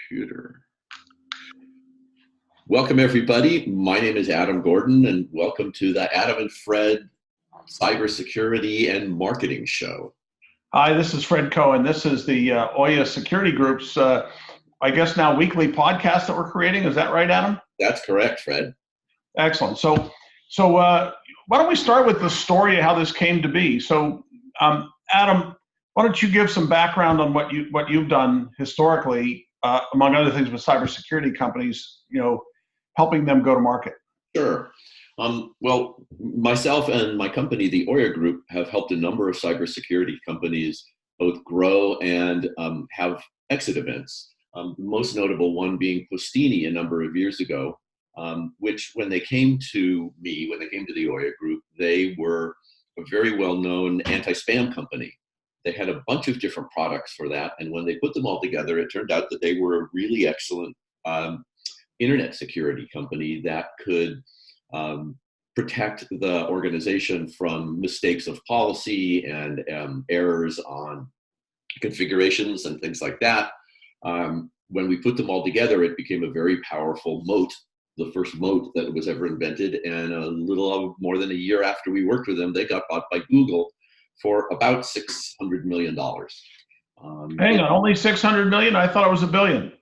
computer. Welcome, everybody. My name is Adam Gordon, and welcome to the Adam and Fred Cybersecurity and Marketing Show. Hi, this is Fred Cohen. This is the OYA Security Group's, I guess now weekly podcast that we're creating. Is that right, Adam? That's correct, Fred. Excellent. So why don't we start with the story of how this came to be? So, Adam, why don't you give some background on what you've done historically, among other things, with cybersecurity companies, helping them go to market? Sure. Well, myself and my company, the OYA Group, have helped a number of cybersecurity companies both grow and have exit events. The most notable one being Postini a number of years ago, which when they came to me, when they came to the OYA Group, they were a very well-known anti-spam company. They had a bunch of different products for that, and when they put them all together, it turned out that they were a really excellent internet security company that could protect the organization from mistakes of policy and errors on configurations and things like that. When we put them all together, it became a very powerful moat, the first moat that was ever invented. And a little more than a year after we worked with them, they got bought by Google for about $600 million. Hang on, only 600 million? I thought it was $1 billion.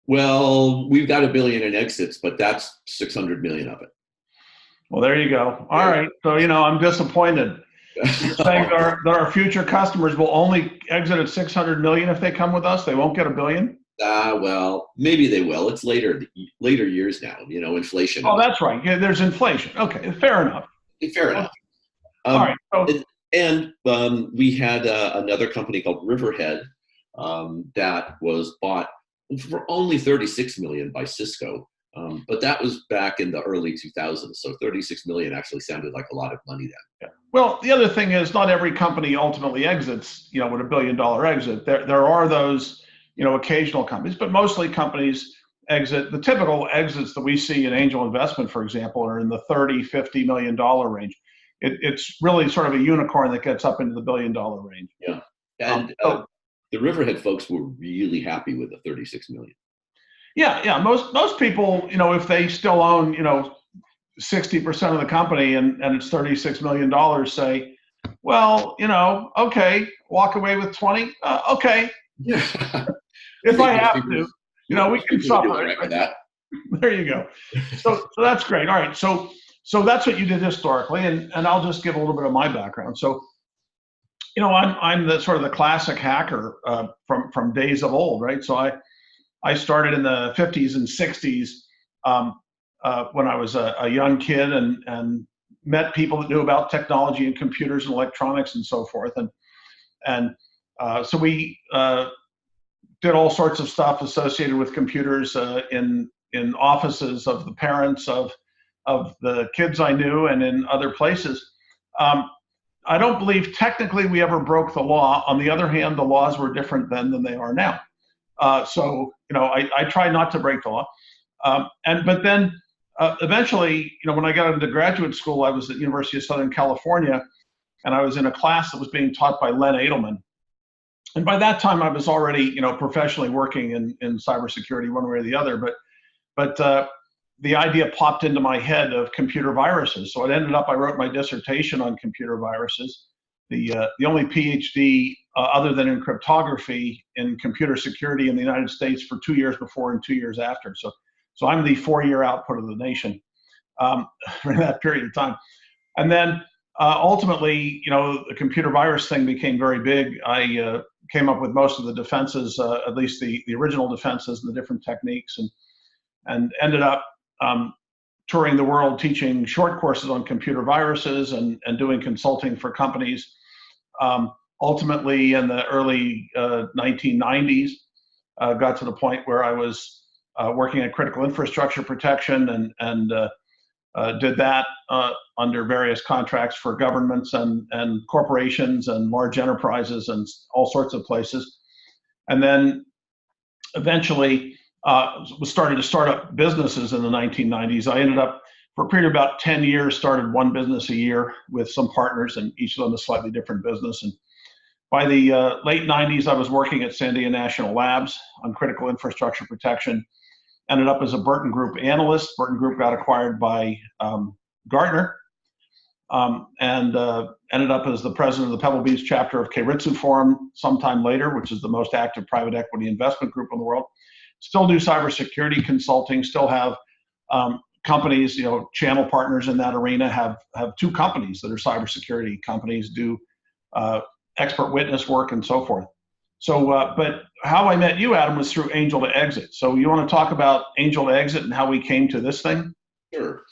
Well, we've got $1 billion in exits, but that's 600 million of it. Well, there you go. All right. So, I'm disappointed. You're saying that our future customers will only exit at 600 million if they come with us? They won't get $1 billion? Well, maybe they will. It's later years now, inflation. Oh, that's right. Yeah, there's inflation. Okay, fair enough. Fair enough. All right. And we had another company called Riverhead that was bought for only 36 million by Cisco. But that was back in the early 2000s. So 36 million actually sounded like a lot of money then. Yeah. Well, the other thing is not every company ultimately exits, with $1 billion exit. There are those, occasional companies, but mostly companies exit. The typical exits that we see in angel investment, for example, are in the $30, $50 million range. It's really sort of a unicorn that gets up into the $1 billion range. Yeah. And the Riverhead folks were really happy with the 36 million. Yeah. Most people, if they still own, 60% of the company and it's $36 million, say, well, okay, walk away with 20. Okay. Yeah. If I have to, we can suffer. Right with that. There you go. So that's great. All right. So that's what you did historically, and I'll just give a little bit of my background. So, I'm the sort of the classic hacker from days of old, right? So I started in the 50s and 60s when I was a young kid and met people that knew about technology and computers and electronics and so forth. And so we did all sorts of stuff associated with computers in offices of the parents of the kids I knew and in other places. I don't believe technically we ever broke the law. On the other hand, the laws were different then than they are now. So I try not to break the law. But then eventually, when I got into graduate school, I was at the University of Southern California, and I was in a class that was being taught by Len Edelman. And by that time, I was already, professionally working in cybersecurity one way or the other. But the idea popped into my head of computer viruses. So I wrote my dissertation on computer viruses. The only PhD other than in cryptography in computer security in the United States for 2 years before and 2 years after. So I'm the 4-year output of the nation for that period of time. And then ultimately, the computer virus thing became very big. I came up with most of the defenses, at least the original defenses and the different techniques, and ended up touring the world teaching short courses on computer viruses and doing consulting for companies. Ultimately, in the early 1990s, got to the point where I was working at critical infrastructure protection and did that under various contracts for governments and corporations and large enterprises and all sorts of places. And then eventually started to start up businesses in the 1990s. I ended up, for a period of about 10 years, started one business a year with some partners, and each of them a slightly different business. And By the late 90s, I was working at Sandia National Labs on critical infrastructure protection. Ended up as a Burton Group analyst. Burton Group got acquired by Gartner, and ended up as the president of the Pebble Beach chapter of Keiritsu Forum sometime later, which is the most active private equity investment group in the world. Still do cybersecurity consulting, still have companies, channel partners in that arena, have two companies that are cybersecurity companies, do expert witness work and so forth. So, but how I met you, Adam, was through Angel to Exit. So you want to talk about Angel to Exit and how we came to this thing? Sure.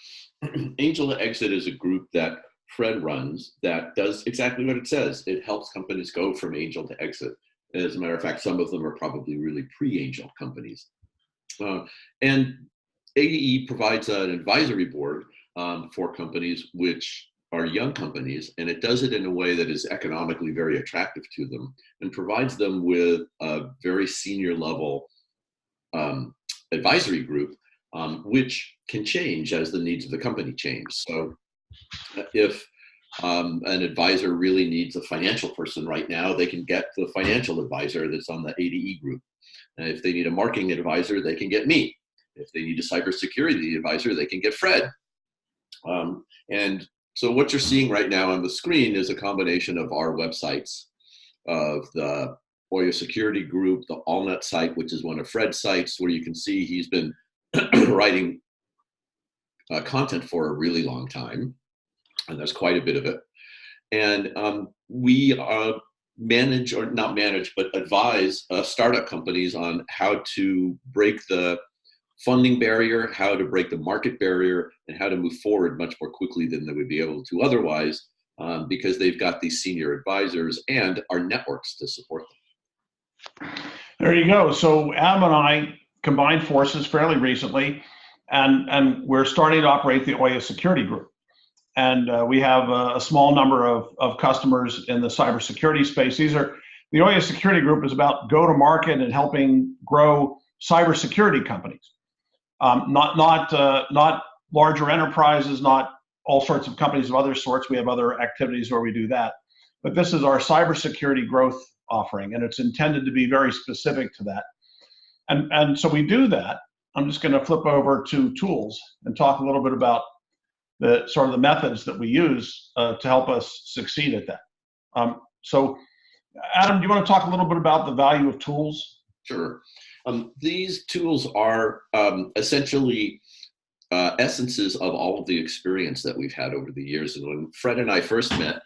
Angel to Exit is a group that Fred runs that does exactly what it says. It helps companies go from angel to exit. As a matter of fact, some of them are probably really pre-angel companies. And ADE provides an advisory board for companies which are young companies, and it does it in a way that is economically very attractive to them and provides them with a very senior level advisory group, which can change as the needs of the company change. So if an advisor really needs a financial person right now, they can get the financial advisor that's on the ADE group. And if they need a marketing advisor, they can get me. If they need a cybersecurity advisor, they can get Fred. And so what you're seeing right now on the screen is a combination of our websites, of the OYA Security Group, the AllNet site, which is one of Fred's sites, where you can see he's been writing content for a really long time, and there's quite a bit of it. And we manage, or not manage, but advise startup companies on how to break the funding barrier, how to break the market barrier, and how to move forward much more quickly than they would be able to otherwise, because they've got these senior advisors and our networks to support them. There you go. So Adam and I combined forces fairly recently, and we're starting to operate the OYA Security Group. And we have a small number of customers in the cybersecurity space. The OYA Security Group is about go-to-market and helping grow cybersecurity companies. Not larger enterprises, not all sorts of companies of other sorts. We have other activities where we do that. But this is our cybersecurity growth offering, and it's intended to be very specific to that. And so we do that. I'm just going to flip over to tools and talk a little bit about the sort of the methods that we use to help us succeed at that. So Adam, do you want to talk a little bit about the value of tools? Sure. These tools are essentially essences of all of the experience that we've had over the years. And when Fred and I first met,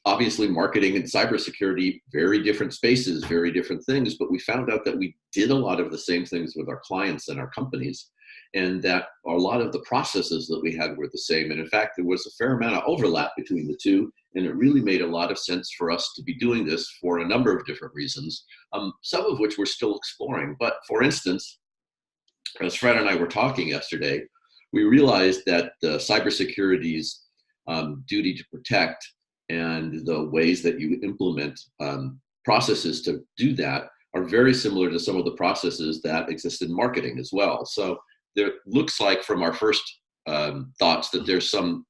obviously marketing and cybersecurity, very different spaces, very different things, but we found out that we did a lot of the same things with our clients and our companies, and that a lot of the processes that we had were the same. And in fact, there was a fair amount of overlap between the two, and it really made a lot of sense for us to be doing this for a number of different reasons, some of which we're still exploring. But for instance, as Fred and I were talking yesterday, we realized that the cybersecurity's duty to protect and the ways that you implement processes to do that are very similar to some of the processes that exist in marketing as well. So there looks like from our first thoughts that there's some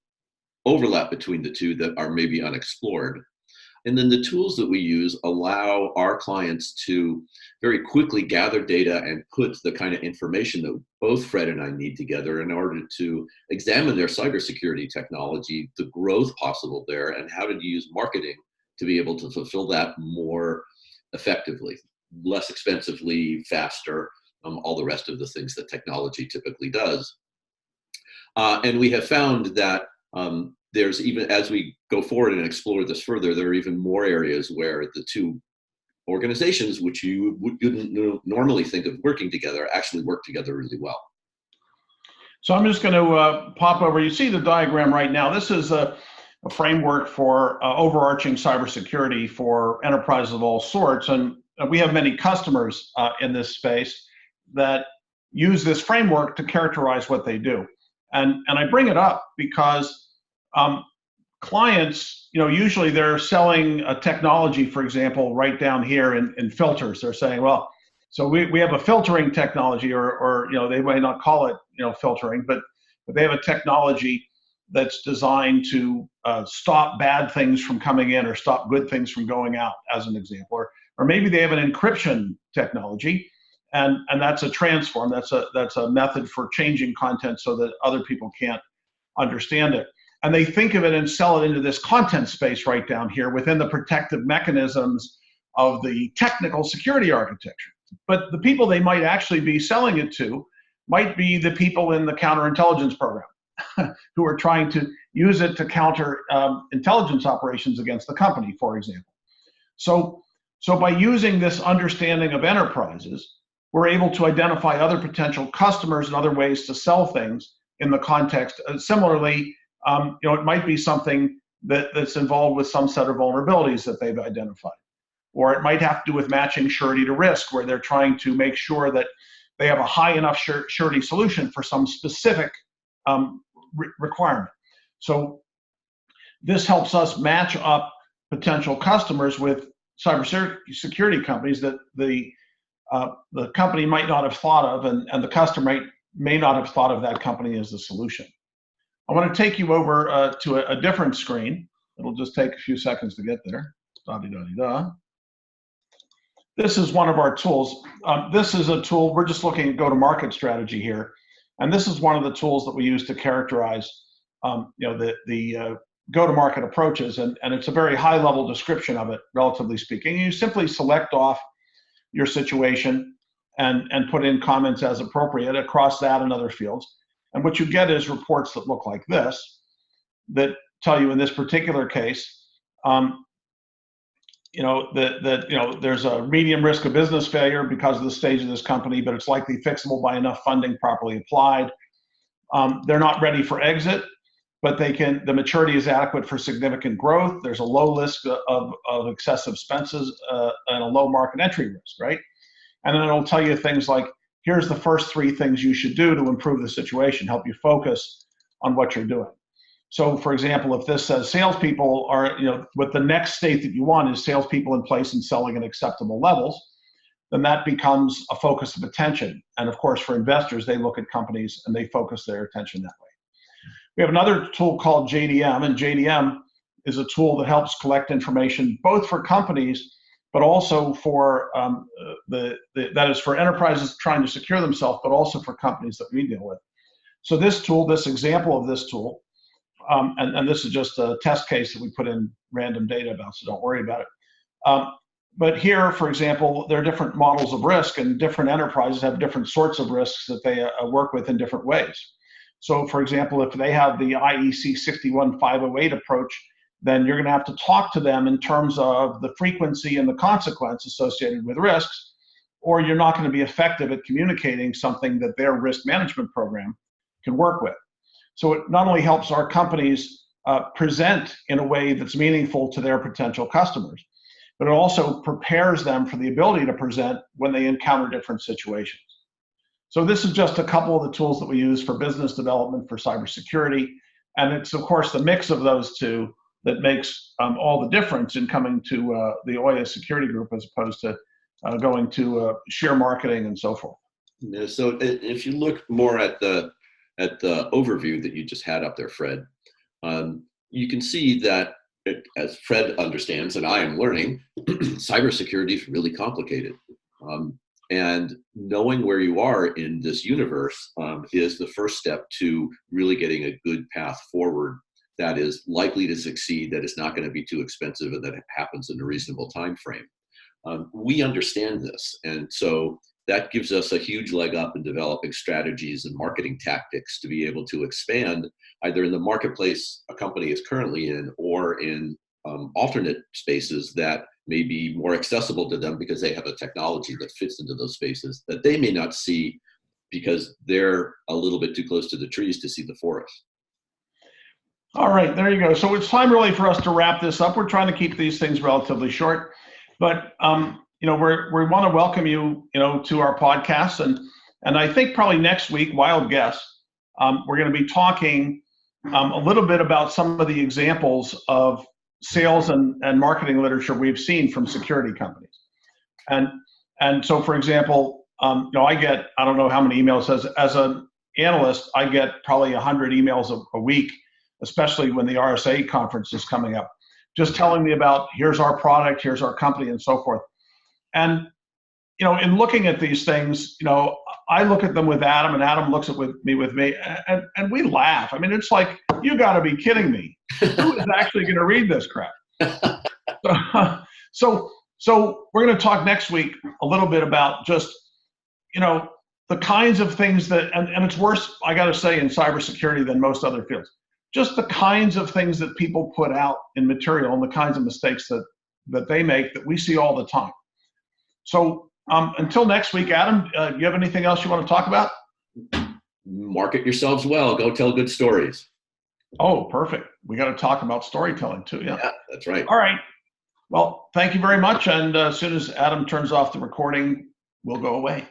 overlap between the two that are maybe unexplored. And then the tools that we use allow our clients to very quickly gather data and put the kind of information that both Fred and I need together in order to examine their cybersecurity technology, the growth possible there, and how to use marketing to be able to fulfill that more effectively, less expensively, faster, all the rest of the things that technology typically does. And we have found that there's, even as we go forward and explore this further, there are even more areas where the two organizations, which you wouldn't normally think of working together, actually work together really well. So I'm just going to pop over. You see the diagram right now. This is a framework for overarching cybersecurity for enterprises of all sorts. And we have many customers in this space that use this framework to characterize what they do. And I bring it up because clients, usually they're selling a technology, for example, right down here in filters. They're saying, well, so we have a filtering technology, or they might not call it, filtering, but they have a technology that's designed to stop bad things from coming in or stop good things from going out, as an example. Or maybe they have an encryption technology, and that's a transform. That's a method for changing content so that other people can't understand it. And they think of it and sell it into this content space right down here within the protective mechanisms of the technical security architecture. But the people they might actually be selling it to might be the people in the counterintelligence program who are trying to use it to counter intelligence operations against the company, for example. So by using this understanding of enterprises, we're able to identify other potential customers and other ways to sell things in the context. Similarly, it might be something that's involved with some set of vulnerabilities that they've identified. Or it might have to do with matching surety to risk, where they're trying to make sure that they have a high enough surety solution for some specific requirement. So this helps us match up potential customers with cybersecurity companies that the company might not have thought of, and the customer may not have thought of that company as the solution. I want to take you over to a different screen. It'll just take a few seconds to get there. Da-de-da-de-da. This is one of our tools. This is a tool, we're just looking at go-to-market strategy here. And this is one of the tools that we use to characterize the go-to-market approaches. And it's a very high-level description of it, relatively speaking. You simply select off your situation and put in comments as appropriate across that and other fields. And what you get is reports that look like this, that tell you in this particular case, there's a medium risk of business failure because of the stage of this company, but it's likely fixable by enough funding properly applied. They're not ready for exit, but the maturity is adequate for significant growth. There's a low risk of excessive expenses and a low market entry risk, right? And then it'll tell you things like, here's the first 3 things you should do to improve the situation, help you focus on what you're doing. So, for example, if this says salespeople are, what the next state that you want is salespeople in place and selling at acceptable levels, then that becomes a focus of attention. And of course, for investors, they look at companies and they focus their attention that way. We have another tool called JDM, and JDM is a tool that helps collect information both for companies, but also for that is for enterprises trying to secure themselves, but also for companies that we deal with. So this tool, this example of this tool, and this is just a test case that we put in random data about, so don't worry about it. But here, for example, there are different models of risk, and different enterprises have different sorts of risks that they work with in different ways. So, for example, if they have the IEC 61508 approach, then you're going to have to talk to them in terms of the frequency and the consequence associated with risks, or you're not going to be effective at communicating something that their risk management program can work with. So it not only helps our companies present in a way that's meaningful to their potential customers, but it also prepares them for the ability to present when they encounter different situations. So this is just a couple of the tools that we use for business development for cybersecurity. And it's, of course, the mix of those two that makes all the difference in coming to the OIA security group as opposed to going to share marketing and so forth. Yeah, so if you look more at the overview that you just had up there, Fred, you can see that as Fred understands, and I am learning, cybersecurity is really complicated. And knowing where you are in this universe is the first step to really getting a good path forward that is likely to succeed, that is not going to be too expensive, and that happens in a reasonable time frame. We understand this, and so that gives us a huge leg up in developing strategies and marketing tactics to be able to expand either in the marketplace a company is currently in, or in alternate spaces that may be more accessible to them because they have a technology that fits into those spaces that they may not see because they're a little bit too close to the trees to see the forest. All right, there you go. So it's time really for us to wrap this up. We're trying to keep these things relatively short, but we want to welcome you, to our podcast, and I think probably next week, wild guess, we're going to be talking a little bit about some of the examples of sales and marketing literature we've seen from security companies, and so, for example, I get, I don't know how many emails as an analyst, I get probably 100 emails a week especially when the RSA conference is coming up, just telling me about here's our product, here's our company, and so forth. And in looking at these things, I look at them with Adam, and Adam looks at me, and we laugh. I mean, it's like, you got to be kidding me. Who is actually going to read this crap? So we're going to talk next week a little bit about just, the kinds of things that, and it's worse, I got to say, in cybersecurity than most other fields. Just the kinds of things that people put out in material and the kinds of mistakes that they make that we see all the time. So until next week, Adam, do you have anything else you want to talk about? Market yourselves well. Go tell good stories. Oh, perfect. We got to talk about storytelling too. Yeah, that's right. All right. Well, thank you very much. And as soon as Adam turns off the recording, we'll go away.